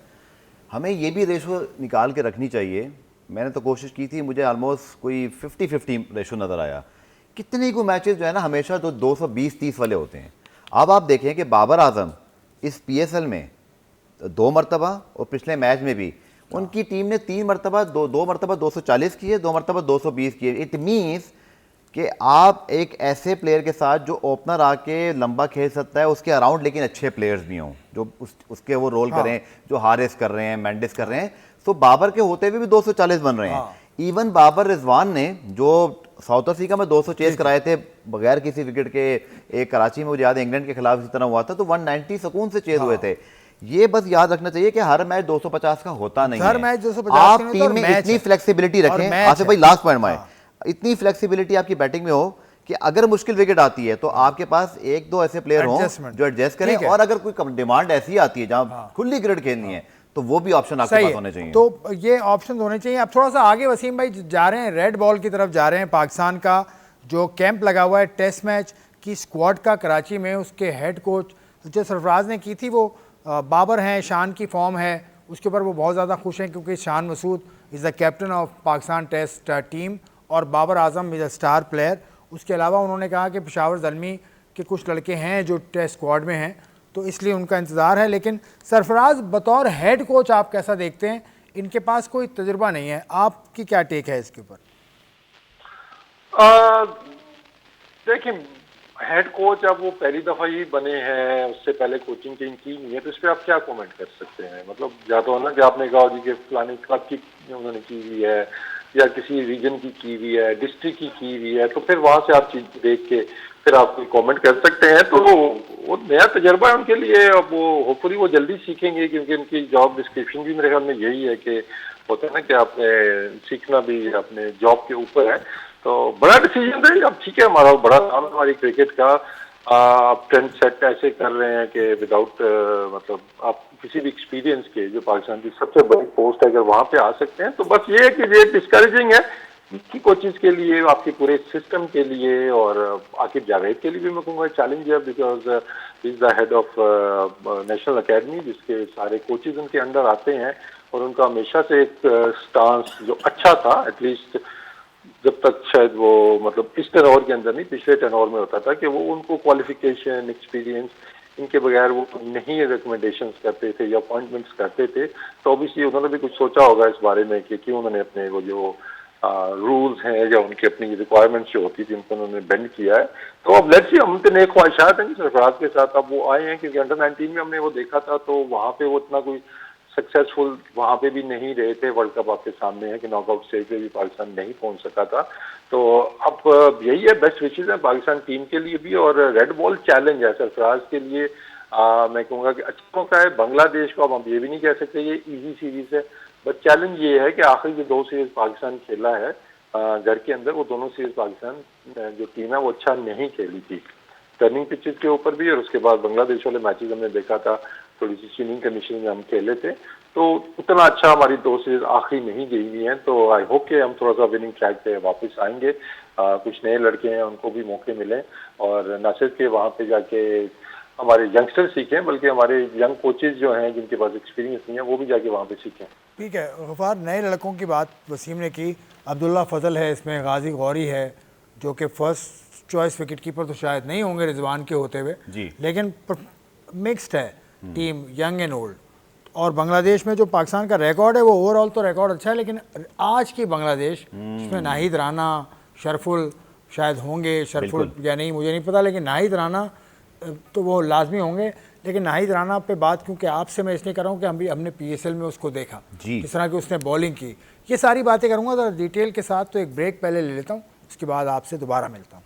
हमें ये भी रेशो निकाल के रखनी चाहिए। मैंने तो कोशिश की थी, मुझे ऑलमोस्ट कोई 50-50 रेशो नज़र आया। कितने को मैचेस जो है ना हमेशा तो 220-30 वाले होते हैं। अब आप देखें कि बाबर आजम इस PSL में 2 मरतबा और पिछले मैच में भी उनकी टीम ने 3 मरतबा 2 मरतबा 240 किए, 2 मरतबा 220 किए। इट मीन्स कि आप एक ऐसे प्लेयर के साथ जो ओपनर आके लंबा खेल सकता है, उसके अराउंड लेकिन अच्छे प्लेयर्स भी हों जो उसके वो रोल करें, जो हारिस कर रहे हैं, मेंडिस कर रहे हैं। तो बाबर के होते हुए भी 240 बन रहे हैं। इवन बाबर रिजवान ने जो साउथ अफ्रीका में 200 चेस कराए थे बगैर किसी विकेट के, एक कराची में मुझे याद है इंग्लैंड के खिलाफ इस तरह हुआ था, तो 190 सुकून से चेस हुए थे। ये बस याद रखना चाहिए कि हर मैच 250 का होता नहीं है। हर मैच 250 आप टीम में इतनी फ्लेक्सिबिलिटी रखें। आसिफ भाई लास्ट पॉइंट में, इतनी फ्लेक्सिबिलिटी आपकी बैटिंग में हो कि अगर मुश्किल विकेट आती है तो आपके पास 1-2 ऐसे प्लेयर हों जो एडजस्ट करें, और अगर कोई डिमांड ऐसी आती है जहां खुली क्रिकेट खेलनी है तो वो भी ऑप्शन आपके पास होने चाहिए। तो ये ऑप्शन होने चाहिए। अब थोड़ा सा आगे वसीम भाई जा रहे हैं, रेड बॉल की तरफ जा रहे हैं। पाकिस्तान का जो कैंप लगा हुआ है टेस्ट मैच की स्क्वाड का कराची में, उसके हेड कोच जो सरफराज ने की थी वो बाबर हैं, शान की फॉर्म है, उसके ऊपर वो बहुत ज़्यादा खुश हैं क्योंकि Shan Masood is the captain of Pakistan test team और Babar Azam is a star player. उसके अलावा उन्होंने कहा कि पेशावर ज़ल्मी के कुछ लड़के हैं जो टेस्ट स्क्वाड में हैं, तो इसलिए उनका इंतज़ार है। लेकिन सरफराज बतौर हेड कोच आप कैसा देखते हैं? इनके पास कोई तजुर्बा नहीं है, आपकी क्या टेक है इसके ऊपर? देखिए, हेड कोच अब वो पहली दफ़ा ही बने हैं, उससे पहले कोचिंग टीम की नहीं है, तो इस पर आप क्या कमेंट कर सकते हैं? मतलब या तो है ना कि आपने कहा जी कि फलानी क्लब की उन्होंने की हुई है या किसी रीजन की हुई है, डिस्ट्रिक्ट की हुई है, तो फिर वहाँ से आप चीज़ देख के फिर आप कोई कमेंट कर सकते हैं। तो वो नया तजर्बा है उनके लिए। अब वो होपफुली वो जल्दी सीखेंगे क्योंकि उनकी जॉब डिस्क्रिप्शन भी मेरे ख्याल में यही है कि होता है ना कि आपने सीखना भी अपने जॉब के ऊपर है। तो बड़ा डिसीजन है। अब ठीक है, हमारा बड़ा नाम हमारी क्रिकेट का, आप ट्रेंड सेट ऐसे कर रहे हैं कि विदाउट मतलब आप किसी भी एक्सपीरियंस के, जो पाकिस्तान की सबसे बड़ी पोस्ट है, अगर वहाँ पे आ सकते हैं तो बस ये है कि ये डिस्करेजिंग है की कोचेस के लिए, आपके पूरे सिस्टम के लिए, और आकिब जावेद के लिए भी मैं कहूँगा चैलेंज है, because is the head of national academy जिसके सारे कोचेस उनके अंडर आते हैं, और उनका हमेशा से एक स्टांस जो अच्छा था, एटलीस्ट जब तक शायद वो मतलब इस टेनोर के अंदर नहीं, पिछले टेनोर में होता था कि वो उनको क्वालिफिकेशन, एक्सपीरियंस इनके बगैर वो नहीं रिकमेंडेशंस करते थे या अपॉइंटमेंट्स करते थे। तो ऑब्वियसली उन्होंने भी कुछ सोचा होगा इस बारे में कि क्यों उन्होंने अपने वो जो रूल्स हैं या उनकी अपनी रिक्वायरमेंट्स जो होती थी उनको उन्होंने बेंड किया है। तो अब लेट्स सी, हम तो नए ख्वाहिशात हैं सरफराज के साथ। अब वो आए हैं क्योंकि अंडर 19 में हमने वो देखा था, तो वहाँ पे वो इतना कोई सक्सेसफुल वहाँ पे भी नहीं रहे थे। वर्ल्ड कप आपके सामने है कि नॉकआउट स्टेज पे भी पाकिस्तान नहीं पहुँच सका था। तो अब यही है, बेस्ट विशेज है पाकिस्तान टीम के लिए भी, और रेड बॉल चैलेंज है सरफराज के लिए। मैं कहूँगा कि अच्छा मौका है बांग्लादेश को। अब हम ये भी नहीं कह सकते ये इजी सीरीज है, बट चैलेंज ये है कि आखिरी जो 2 सीरीज पाकिस्तान खेला है घर के अंदर, वो दोनों सीरीज पाकिस्तान जो टीम है वो अच्छा नहीं खेली थी, टर्निंग पिचेस के ऊपर भी, और उसके बाद बांग्लादेश वाले मैचेस हमने देखा था थोड़ी सी स्विमिंग कंडीशन में हम खेले थे, तो उतना अच्छा हमारी 2 सीरीज आखिरी नहीं गई हुई हैं। तो आई होप कि हम थोड़ा सा विनिंग ट्रैक पे वापस आएंगे, कुछ नए लड़के हैं उनको भी मौके मिले, और न सिर्फ के वहाँ पे जाके हमारे यंगस्टर सीखें बल्कि हमारे यंग कोचेज जो हैं जिनके पास एक्सपीरियंस नहीं है वो भी जाके वहाँ पे सीखें। ठीक है गफ़ार, नए लड़कों की बात वसीम ने की, अब्दुल्ला फजल है इसमें, गाजी गौरी है जो कि फर्स्ट चॉइस विकेट कीपर तो शायद नहीं होंगे रिजवान के होते हुए जी, लेकिन मिक्स्ड है टीम, यंग एंड ओल्ड। और बांग्लादेश में जो पाकिस्तान का रिकॉर्ड है वो ओवरऑल तो रिकॉर्ड अच्छा है, लेकिन आज की बांग्लादेश इसमें नाहिद राना, शरफुल शायद होंगे, शरफुल या नहीं मुझे नहीं पता, लेकिन नाहिद राना तो वो लाजमी होंगे। लेकिन नाहिद राना पे बात क्योंकि आपसे मैं इसलिए कर रहा हूँ कि हमने PSL में उसको देखा किस तरह की उसने बॉलिंग की, ये सारी बातें करूँगा ज़रा डिटेल के साथ। तो एक ब्रेक पहले ले लेता हूँ, उसके बाद आपसे दोबारा मिलता हूँ।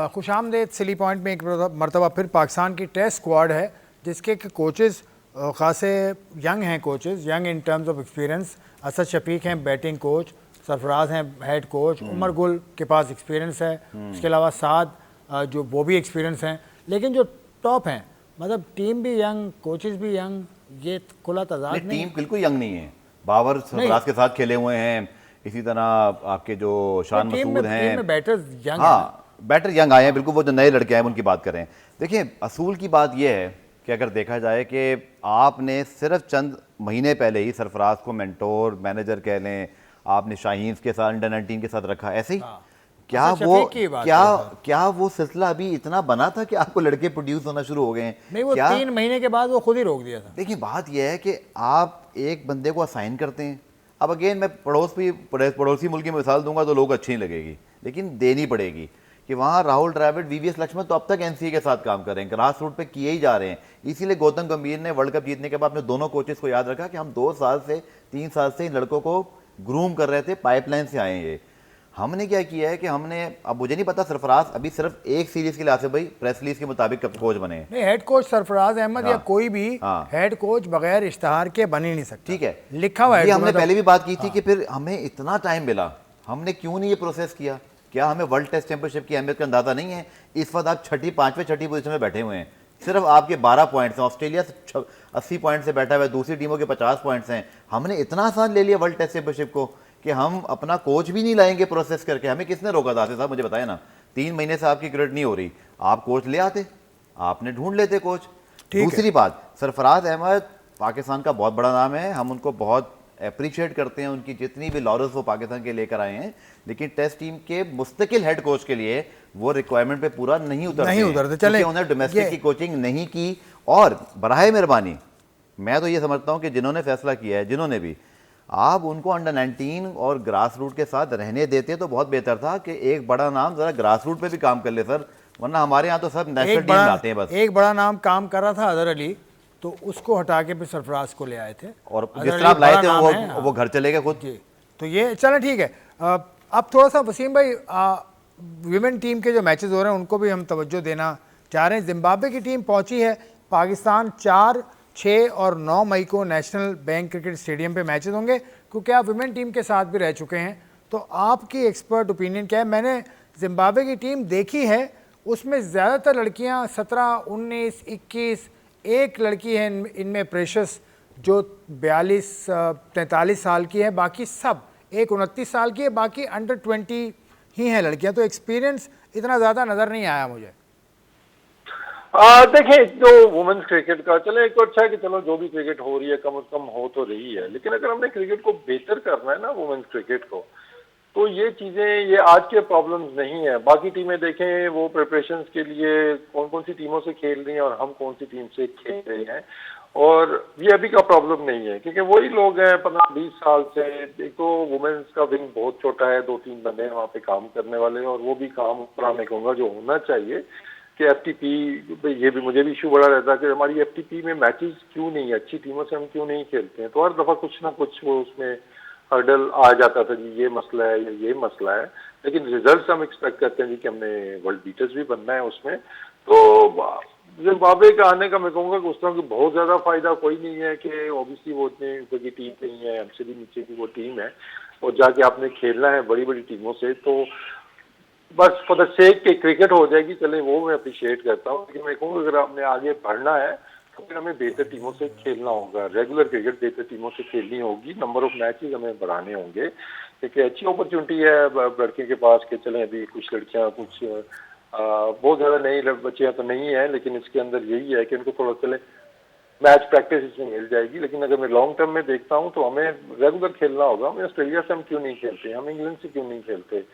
खुशामदेद सिली पॉइंट में एक मरतबा फिर पाकिस्तान की टेस्ट स्क्वाड है जिसके कोचेज़ खासे यंग हैं, coaches young in terms of experience. Asad Shafiq हैं बैटिंग कोच, सरफराज हैं हेड कोच, उमर गुल के पास एक्सपीरियंस है, उसके अलावा साद जो वो भी एक्सपीरियंस हैं, लेकिन जो टॉप हैं मतलब टीम भी यंग, कोचेज़ भी यंग, ये खुला तजाद नहीं। टीम बिल्कुल यंग नहीं है, बाबर सरफराज के साथ खेले हुए हैं, इसी तरह आपके जो शान मसूद हैं, बैटर्स यंग, हाँ बैटर यंग आए हैं बिल्कुल, वो जो नए लड़के हैं उनकी बात करें। देखिए असूल की बात यह है कि अगर देखा जाए कि आपने सिर्फ चंद महीने पहले ही सरफराज को मेंटोर मैनेजर कह लें, आपने शाहीन के साथ अंडर 19 के साथ रखा, ऐसे ही क्या वो सिलसिला अभी इतना बना था कि आपको लड़के प्रोड्यूस होना शुरू हो गए हैं? नहीं, वो 3 महीने के बाद वो खुद ही रोक दिया था। देखिए बात यह है कि आप एक बंदे को असाइन करते हैं, अब अगेन मैं पड़ोसी मुल्क की मिसाल दूंगा तो लोग अच्छी नहीं लगेगी, लेकिन देनी पड़ेगी कि वहाँ राहुल द्रविड़, VVS लक्ष्मण तो अब तक NCA के साथ काम कर रहे हैं, ग्रास रूट पे किए ही जा रहे हैं। इसीलिए गौतम गंभीर ने वर्ल्ड कप जीतने के बाद अपने दोनों कोचेस को याद रखा कि हम 2 साल से 3 साल से इन लड़कों को ग्रूम कर रहे थे, पाइपलाइन से आए ये। हमने क्या किया है कि हमने, अब मुझे नहीं पता सरफराज अभी सिर्फ एक सीरीज के लिए आसिफ भाई प्रेस रिलीज के मुताबिक कब कोच बने? नहीं, हेड कोच सरफराज अहमद या कोई भी हेड कोच बगैर इश्तहार के बन ही नहीं सकता। ठीक है, लिखा हुआ है। हमने पहले भी बात की थी कि फिर हमें इतना टाइम मिला, हमने क्यों नहीं ये प्रोसेस किया? क्या हमें वर्ल्ड टेस्ट चैंपियनशिप की अहमियत का अंदाजा नहीं है? इस वक्त आप 5वीं पोजीशन में बैठे हुए हैं, सिर्फ आपके 12 पॉइंट्स हैं, ऑस्ट्रेलिया 80 पॉइंट से बैठा हुआ है, दूसरी टीमों के 50 पॉइंट्स हैं। हमने इतना आसान ले लिया वर्ल्ड टेस्ट चैंपियनशिप को कि हम अपना कोच भी नहीं लाएंगे प्रोसेस करके। हमें किसने रोका था साहब, मुझे बताया ना। 3 महीने से आपकी क्रिकेट नहीं हो रही, आप कोच ले आते, आपने ढूंढ लेते कोच। दूसरी बात, सरफराज अहमद पाकिस्तान का बहुत बड़ा नाम है, हम उनको बहुत अप्रिशिएट करते हैं, उनकी जितनी भी लॉरेंस वो पाकिस्तान के लेकर आए हैं, लेकिन टेस्ट टीम के मुस्तकिल हेड कोच के लिए वो रिक्वायरमेंट पे पूरा नहीं उतरते। चले उन्होंने डोमेस्टिक की कोचिंग नहीं की। और बराए मेहरबानी मैं तो ये समझता हूँ कि जिन्होंने फैसला किया है, जिन्होंने भी, आप उनको अंडर 19 और ग्रास रूट के साथ रहने देते तो बहुत बेहतर था कि एक बड़ा नाम जरा ग्रास रूट पे भी काम कर ले सर, वरना हमारे यहाँ तो सब नेशनल टीम आते हैं बस। एक बड़ा नाम काम कर रहा था अजहर अली, तो उसको हटा के फिर सरफराज को ले आए थे, और जिस तरह आप लाए थे वो घर चले गए खुद। तो ये चलो ठीक है। अब थोड़ा सा वसीम भाई, विमेन टीम के जो मैचेस हो रहे हैं उनको भी हम तवज्जो देना चाह रहे हैं। जिम्बाब्वे की टीम पहुंची है पाकिस्तान 4, 6 और 9 मई को नेशनल बैंक क्रिकेट स्टेडियम पे मैचेस होंगे, क्योंकि आप विमेन टीम के साथ भी रह चुके हैं, तो आपकी एक्सपर्ट ओपिनियन क्या है? मैंने जिम्बाब्वे की टीम देखी है, उसमें ज़्यादातर लड़कियां 17, 19, 21, एक लड़की है इनमें प्रेशस जो 42-43 साल की है, बाकी सब एक 29 साल की है, बाकी अंडर 20 ही हैं लड़कियां। तो एक्सपीरियंस इतना ज़्यादा नज़र नहीं आया मुझे। देखें जो वुमेन्स क्रिकेट का चले एक तो अच्छा है कि चलो जो भी क्रिकेट हो रही है कम से कम हो तो रही है, लेकिन अगर हमने क्रिकेट को बेहतर करना है ना वुमेन्स क्रिकेट को, तो ये चीजें ये आज के प्रॉब्लम्स नहीं है। बाकी टीमें देखें वो प्रिपरेशंस के लिए कौन कौन सी टीमों से खेल रही हैं और हम कौन सी टीम से खेल रहे हैं, और ये अभी का प्रॉब्लम नहीं है क्योंकि वही लोग हैं 15-20 साल से। एक तो वुमेन्स का विंग बहुत छोटा है, 2-3 बंदे हैं वहाँ पे काम करने वाले, और वो भी काम पूरा मैं कहूँगा जो होना चाहिए कि एफटीपी, ये भी मुझे भी इशू बड़ा रहता है कि हमारी एफटीपी में मैचेस क्यों नहीं है, अच्छी टीमों से हम क्यों नहीं खेलते हैं। तो हर दफा कुछ ना कुछ वो उसमें हर्डल आ जाता था जी, ये मसला है या ये मसला है, लेकिन रिजल्ट्स हम एक्सपेक्ट करते हैं जी कि हमने वर्ल्ड बीटर्स भी बनना है उसमें। तो जिम्बाब्वे का आने का मैं कहूँगा कि उस तरह की बहुत ज्यादा फायदा कोई नहीं है कि ऑब्वियसली वो इतने ऊपर की टीम नहीं है, हमसे भी नीचे की वो टीम है और जाके आपने खेलना है बड़ी बड़ी टीमों से, तो बस फॉर द सेक के क्रिकेट हो जाएगी, चले वो मैं अप्रिशिएट करता हूँ। लेकिन मैं कहूँगा अगर आपने आगे बढ़ना है तो फिर हमें बेहतर टीमों से खेलना होगा, रेगुलर क्रिकेट बेहतर टीमों से खेलनी होगी, नंबर ऑफ मैचेस हमें बढ़ाने होंगे। क्योंकि अच्छी अपॉर्चुनिटी है लड़के के पास कि चलें अभी कुछ लड़कियाँ कुछ बहुत ज़्यादा नई बच्चियाँ तो नहीं है, लेकिन इसके अंदर यही है कि उनको थोड़ा चले मैच प्रैक्टिस इसमें मिल जाएगी। लेकिन अगर मैं लॉन्ग टर्म में देखता हूँ तो हमें रेगुलर खेलना होगा। हमें ऑस्ट्रेलिया से हम क्यों नहीं खेलते, हम इंग्लैंड से क्यों नहीं खेलते,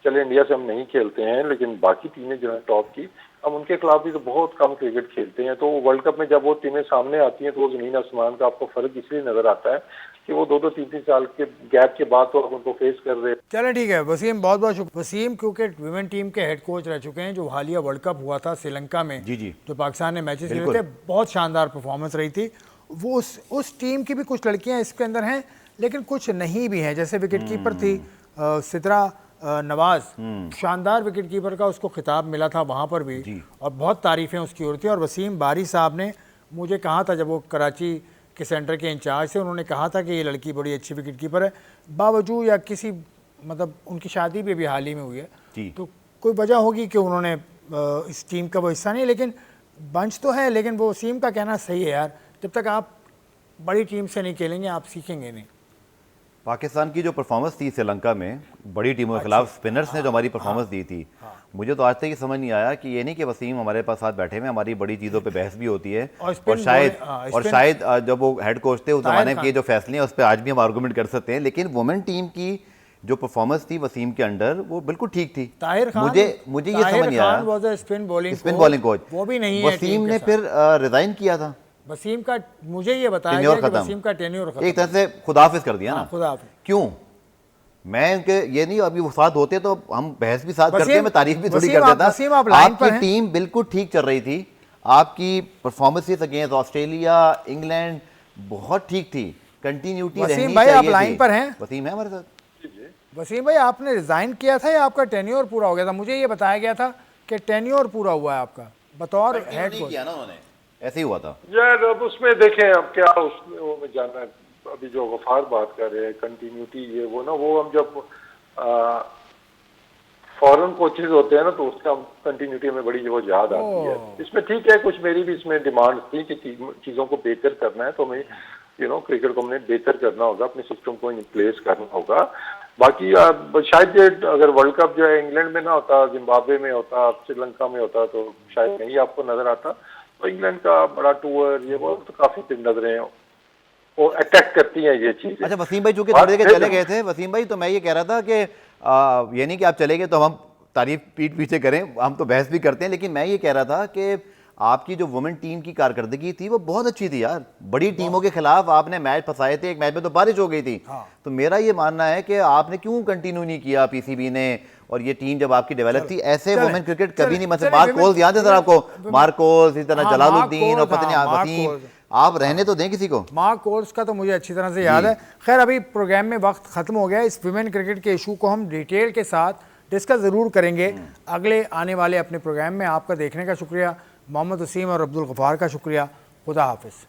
चले इंडिया से हम नहीं खेलते हैं, लेकिन बाकी टीमें जो है टॉप की हम उनके खिलाफ भी तो बहुत कम क्रिकेट खेलते हैं। तो वर्ल्ड कप में जब वो टीमें सामने आती हैं तो वो जमीन आसमान का आपको फर्क इसलिए नजर आता है कि वो 2-2, 3-3 साल के गैप के बाद तो आप उनको फेस कर रहे हैं। चलें ठीक है वसीम, बहुत बहुत शुक्रिया। वसीम क्रिकेट विमेन टीम के हेड कोच रह चुके हैं जो हालिया वर्ल्ड कप हुआ था श्रीलंका में, जी जी, जो पाकिस्तान ने मैचेस खेले थे, बहुत शानदार परफॉर्मेंस रही थी। वो उस टीम की भी कुछ लड़कियां इसके अंदर हैं लेकिन कुछ नहीं भी हैं, जैसे विकेट कीपर थी सिद्रा नवाज, शानदार विकेट कीपर का उसको खिताब मिला था वहाँ पर भी और बहुत तारीफ़ें उसकी हो रही थी। और वसीम बारी साहब ने मुझे कहा था जब वो कराची के सेंटर के इंचार्ज थे, उन्होंने कहा था कि ये लड़की बड़ी अच्छी विकेट कीपर है, बावजूद या किसी मतलब उनकी शादी भी अभी हाल ही में हुई है, तो कोई वजह होगी कि उन्होंने इस टीम का वो हिस्सा नहीं, लेकिन बंच तो है। लेकिन वो वसीम का कहना सही है यार, जब तक आप बड़ी टीम से नहीं खेलेंगे आप सीखेंगे नहीं। पाकिस्तान की जो परफॉर्मेंस थी श्रीलंका में बड़ी टीमों के खिलाफ, स्पिनर्स ने जो हमारी परफॉर्मेंस दी थी, मुझे तो आज तक ये समझ नहीं आया कि ये नहीं कि वसीम हमारे पास साथ बैठे हुए, हमारी बड़ी चीज़ों पे बहस भी होती है और शायद जब वो हेड कोच थे उस जमाने के जो फैसले हैं उस पर आज भी हम आर्गूमेंट कर सकते हैं, लेकिन वुमेन टीम की जो परफॉर्मेंस थी वसीम के अंडर वो बिल्कुल ठीक थी। मुझे ये समझ नहीं आया, स्पिन बॉलिंग कोच वो भी नहीं है, वसीम ने फिर रिजाइन किया था। वसीम का मुझे ये बताया गया कि वसीम का टेन्योर खत्म, एक तरह से खुदाफिज कर दिया ना। खुदाफिज क्यों? मैं उनके ये नहीं, अभी वो साथ होते तो हम बहस भी साथ करते, मैं तारीफ भी थोड़ी कर देता। आपकी टीम बिल्कुल ठीक चल रही थी, आपकी परफॉर्मेंसेस अगेंस्ट ऑस्ट्रेलिया इंग्लैंड बहुत ठीक थी, कंटिन्यूटी रहनी चाहिए। वसीम भाई आप लाइन पर हैं? वसीम है हमारे साथ। वसीम भाई आपने रिजाइन किया था या आपका टेन्योर पूरा हो गया था? मुझे ये बताया गया था कि टेन्योर पूरा हुआ है आपका बतौर हेड कोच। ऐसे ही हुआ था यार। अब उसमें देखें अब क्या उसमें वो में जाना है, अभी जो गफार बात कर रहे हैं कंटिन्यूटी ये वो ना, वो हम जब फॉरेन कोचेज होते हैं ना तो उसका कंटिन्यूटी में बड़ी वो याद आती है। इसमें ठीक है, कुछ मेरी भी इसमें डिमांड थी कि चीज़ों को बेहतर करना है तो हमें क्रिकेट को हमने बेहतर करना होगा, अपने सिस्टम को इन प्लेस करना होगा। बाकी शायद ये अगर वर्ल्ड कप जो है इंग्लैंड में ना होता, जिम्बाब्वे में होता, श्रीलंका में होता तो शायद नहीं आपको नजर आता। तो इंग्लैंड का बड़ा टूर ये वो तो काफी नजरें हैं वो अटैक करती हैं ये चीज़। अच्छा वसीम भाई चूंकि थोड़ी देर चले गए थे वसीम भाई, तो मैं ये कह रहा था कि ये नहीं कि आप चले गए तो हम तारीफ पीठ पीछे करें, हम तो बहस भी करते हैं, लेकिन मैं ये कह रहा था कि आपकी जो वुमेन टीम की कारकर्दगी थी वो बहुत अच्छी थी यार। बड़ी टीमों के खिलाफ आपने मैच फंसाए थे, एक मैच में तो बारिश हो गई थी। तो मेरा ये मानना है कि आपने क्यों कंटिन्यू नहीं किया पीसीबी ने, और ये टीम जब आपकी डेवलप थी ऐसे वुमेन क्रिकेट कभी नहीं, मतलब मार्क कोल्स याद है सर आपको, मार्क कोल्स, इस तरह जलालुद्दीन और पता नहीं वसीम, आप रहने तो दें किसी को। मार्क कोल्स का तो मुझे अच्छी तरह से याद है। खैर अभी प्रोग्राम में वक्त खत्म हो गया, इस विमेन क्रिकेट के इशू को हम डिटेल के साथ डिस्कस ज़रूर करेंगे अगले आने वाले अपने प्रोग्राम में। आपका देखने का शुक्रिया, मोहम्मद वसीम और अब्दुल गफ़ार का शुक्रिया। खुदा हाफिज़।